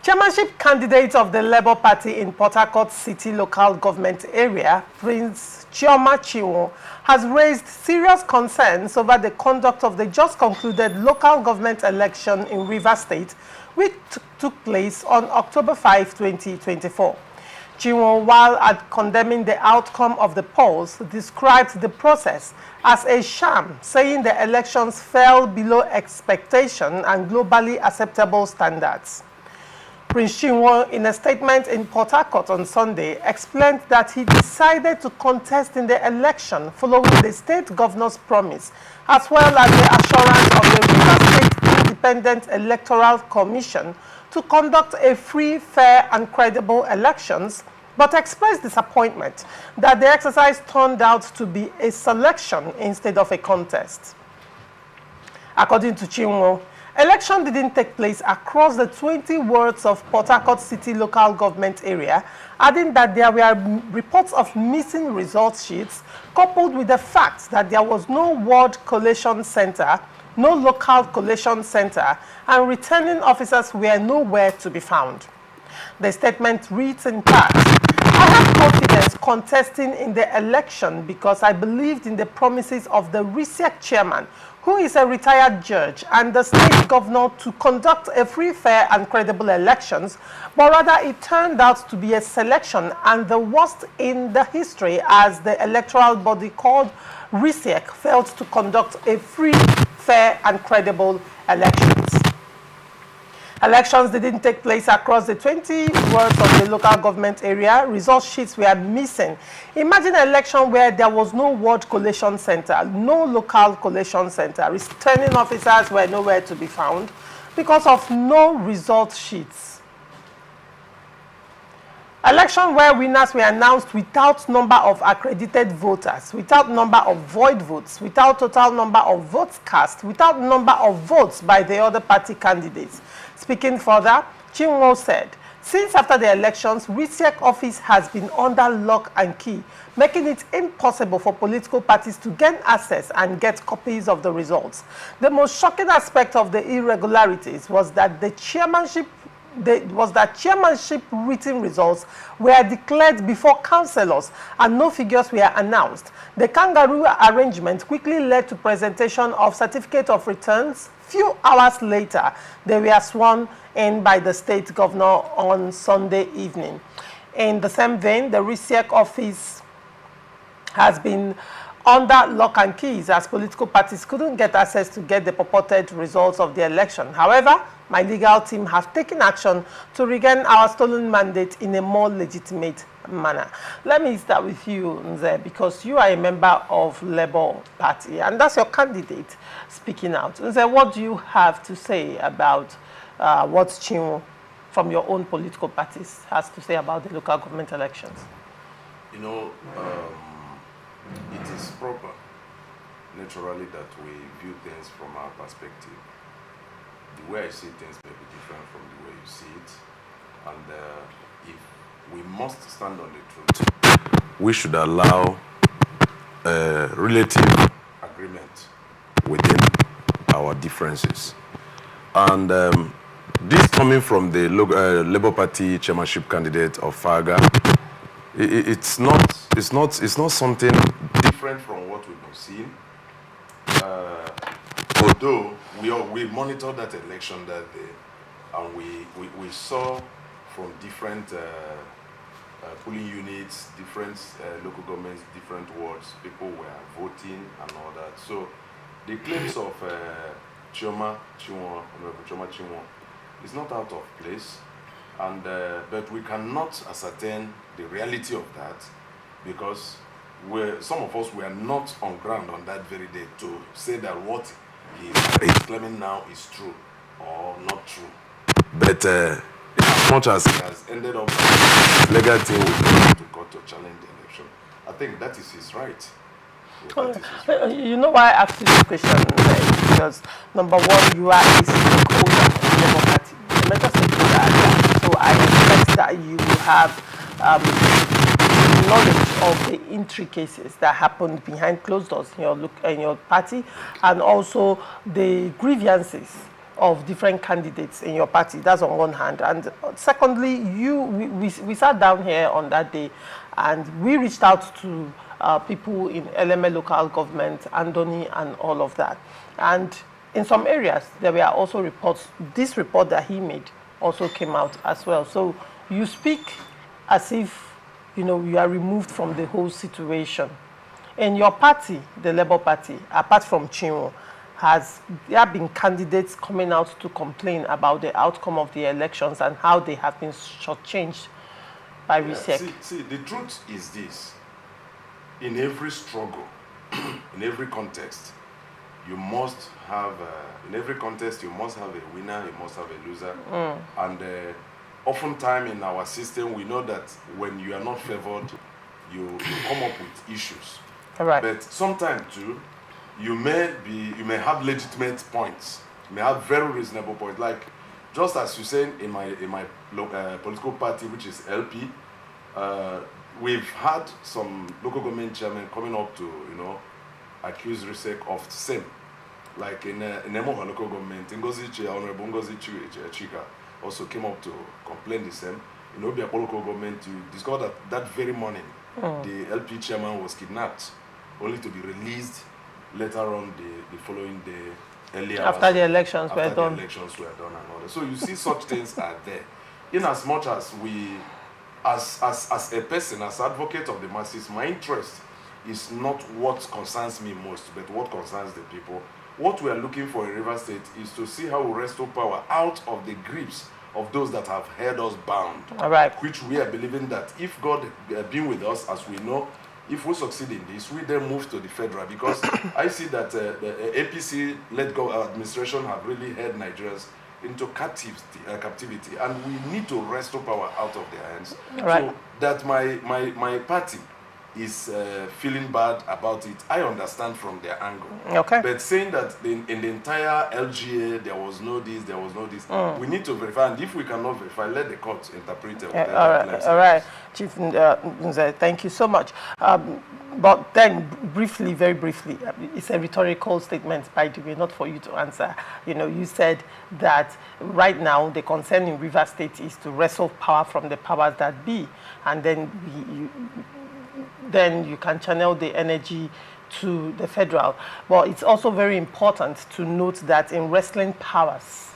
Chairmanship candidate of the Labour Party in Port Harcourt City local government area, Prince Chioma Chinwo, has raised serious concerns over the conduct of the just concluded local government election in Rivers State, which took place on October 5, 2024. Chinwo, while condemning the outcome of the polls, described the process as a sham, saying the elections fell below expectation and globally acceptable standards. Prince Chinwo, in a statement in Port Harcourt on Sunday, explained that he decided to contest in the election following the state governor's promise, as well as the assurance of the Rivers State Independent Electoral Commission to conduct a free, fair and credible elections, but expressed disappointment that the exercise turned out to be a selection instead of a contest. According to Chinwo, election didn't take place across the 20 wards of Port Harcourt City local government area, adding that there were reports of missing result sheets, coupled with the fact that there was no ward collation center, no local collation center, and returning officers were nowhere to be found. The statement reads in part, "I have confidence contesting in the election because I believed in the promises of the RISEC chairman, who is a retired judge, and the state governor to conduct a free, fair and credible elections, but rather it turned out to be a selection and the worst in the history, as the electoral body called RISEC failed to conduct a free, fair and credible elections." Elections didn't take place across the 20 wards of the local government area. Result sheets were missing. Imagine an election where there was no ward collation center, no local collation center. Returning officers were nowhere to be found because of no result sheets. Election where winners were announced without number of accredited voters, without number of void votes, without total number of votes cast, without number of votes by the other party candidates. Speaking further, Chinwo said, since after the elections, RISEC office has been under lock and key, making it impossible for political parties to gain access and get copies of the results. The most shocking aspect of the irregularities was that chairmanship written results were declared before councillors and no figures were announced. The kangaroo arrangement quickly led to presentation of certificate of returns. Few hours later, they were sworn in by the state governor on Sunday evening. In the same vein, the RISEC office has been under lock and keys as political parties couldn't get access to get the purported results of the election. However, my legal team have taken action to regain our stolen mandate in a more legitimate manner. Let me start with you, Nze, because you are a member of Labour Party, and that's your candidate speaking out. Nze, what do you have to say about what Chinwo from your own political parties has to say about the local government elections? You know, it is proper, naturally, that we view things from our perspective. The way I see things may be different from the way you see it. And if we must stand on the truth, we should allow relative agreement within our differences. And this coming from the Labour Party chairmanship candidate of Faga, it's not something different from what we've been seeing. Although we monitored that election that day, and we saw from different polling units, different local governments, different wards, people were voting and all that. So the claims of Chioma Chinwo is not out of place, and but we cannot ascertain the reality of that because some of us were not on ground on that very day to say that what he's claiming now is true or not true. But as much as he has ended up legal team to court to challenge the election, I think that is his right. You know why I asked you this question? Because number one, you are a stakeholder of the Labour Party, a major stakeholder, so I expect that you have knowledge of the intricacies that happened behind closed doors in your party, and also the grievances of different candidates in your party. That's on one hand. And secondly, we sat down here on that day and we reached out to people in LMA local government, Andoni and all of that. And in some areas, there were also reports. This report that he made also came out as well. So you speak as if, you are removed from the whole situation. In your party, the Labour Party, apart from Chinwo, there have been candidates coming out to complain about the outcome of the elections and how they have been shortchanged by RISEC? See, the truth is this. In every struggle, in every context, you must have a winner, you must have a loser. And oftentimes in our system, we know that when you are not favored, you come up with issues. Right. But sometimes too, you may have legitimate points. You may have very reasonable points. Like, just as you said in my political party, which is LP, we've had some local government chairmen coming up to, accuse RISEC of the same. Like in Emoha local government, Honorable Ngozi Chika also came up to complain the same. In Obia local government, you discovered that very morning, the LP chairman was kidnapped, only to be released later on the following day, earlier after the elections were done. and all that. So you see such things are there. In as much as we, as a person, as advocate of the masses, my interest is not what concerns me most, but what concerns the people. What we are looking for in Rivers State is to see how we restore power out of the grips of those that have held us bound. All right. Which we are believing that if God been with us, as we know, if we succeed in this, we then move to the federal, because I see that the APC-led administration have really held Nigerians into captivity, and we need to restore power out of their hands. Right. So that my party is feeling bad about it, I understand from their angle. Okay. But saying that in the entire LGA there was no this, we need to verify, and if we cannot verify, let the court interpret it. All right, Chief Nze, thank you so much. But then, very briefly, it's a rhetorical statement, by the way, not for you to answer. You said that right now the concern in Rivers State is to wrestle power from the powers that be, and then you can channel the energy to the federal. But it's also very important to note that in wrestling powers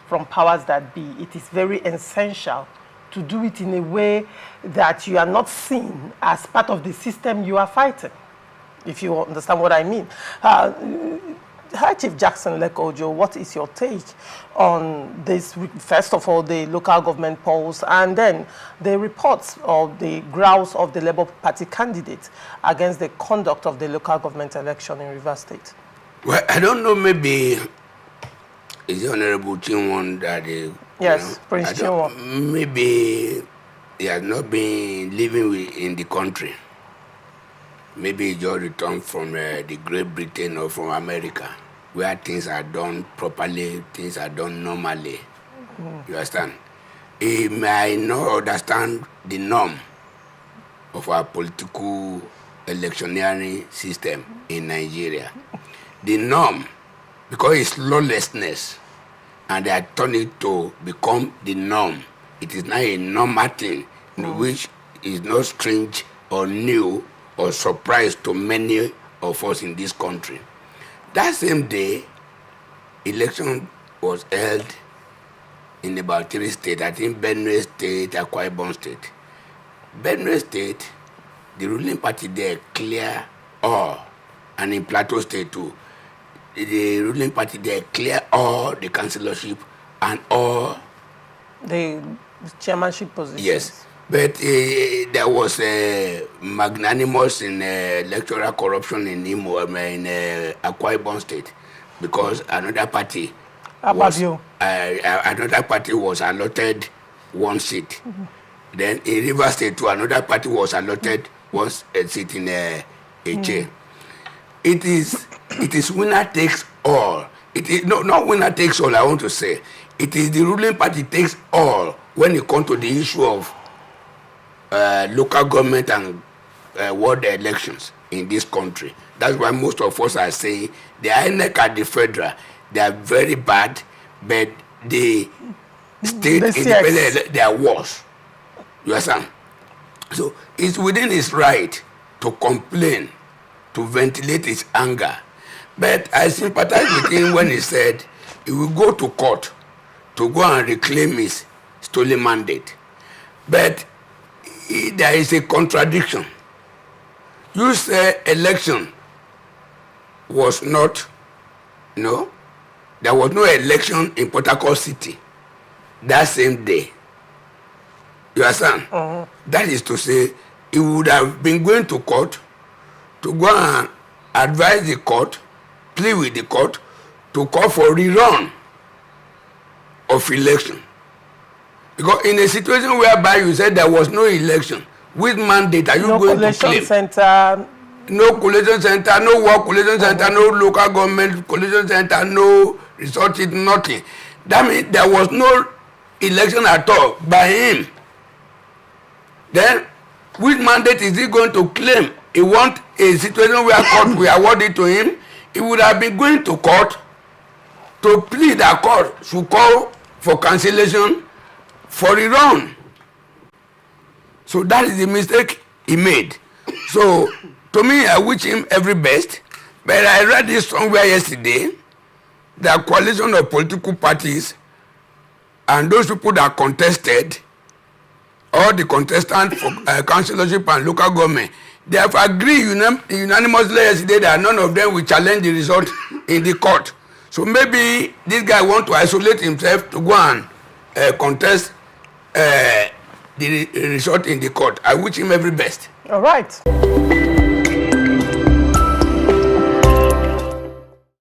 from powers that be, it is very essential to do it in a way that you are not seen as part of the system you are fighting, if you understand what I mean. Hi, Chief Jackson Lekojo, what is your take on this? First of all, the local government polls, and then the reports of the growls of the Labour Party candidate against the conduct of the local government election in Rivers State? Well, I don't know, maybe it's the Honorable Chinwo that yes, Prince Chinwo. Maybe he has not been living in the country. Maybe he just returned from the Great Britain or from America, where things are done properly, things are done normally. You understand? He may not understand the norm of our political electioneering system in Nigeria. The norm, because it's lawlessness, and they are turning it to become the norm. It is not a normal thing, which is not strange or new or surprise to many of us in this country. That same day, election was held in about 3 states. I think Benue State, Akwa Ibom State. Benue State, the ruling party there clear all, and in Plateau State too. The ruling party there clear all the councillorship and all the chairmanship positions. Yes. But there was magnanimous in electoral corruption in Imo, in Akwa Ibom State, because another party was allotted 1 seat. Then in Rivers State too, another party was allotted 1 seat in Eche. It is winner takes all. It is not winner takes all. I want to say it is the ruling party takes all when it comes to the issue of local government and ward elections in this country. That's why most of us are saying the INEC at the federal, they are very bad, but the state independent, there was. You understand? So it's within his right to complain, to ventilate his anger. But I sympathize with him when he said he will go to court to go and reclaim his stolen mandate. But there is a contradiction. You say election was not, there was no election in Port Harcourt City that same day. You understand? That is to say, he would have been going to court to go and advise the court, plead with the court, to call for rerun of election. Because in a situation whereby you said there was no election, which mandate are you going to claim? Center. No collation center, no work collation center, no local government collation center, no resort, nothing. That means there was no election at all by him. Then, which mandate is he going to claim? He wants a situation where court will award it to him. He would have been going to court to plead that court should call for cancellation for a run. So that is the mistake he made. So to me, I wish him every best. But I read this somewhere yesterday, the coalition of political parties and those people that contested, all the contestants for councillorship and local government, they have agreed unanimously yesterday that none of them will challenge the result in the court. So maybe this guy wants to isolate himself to go and contest the result in the court. I wish him every best. All right.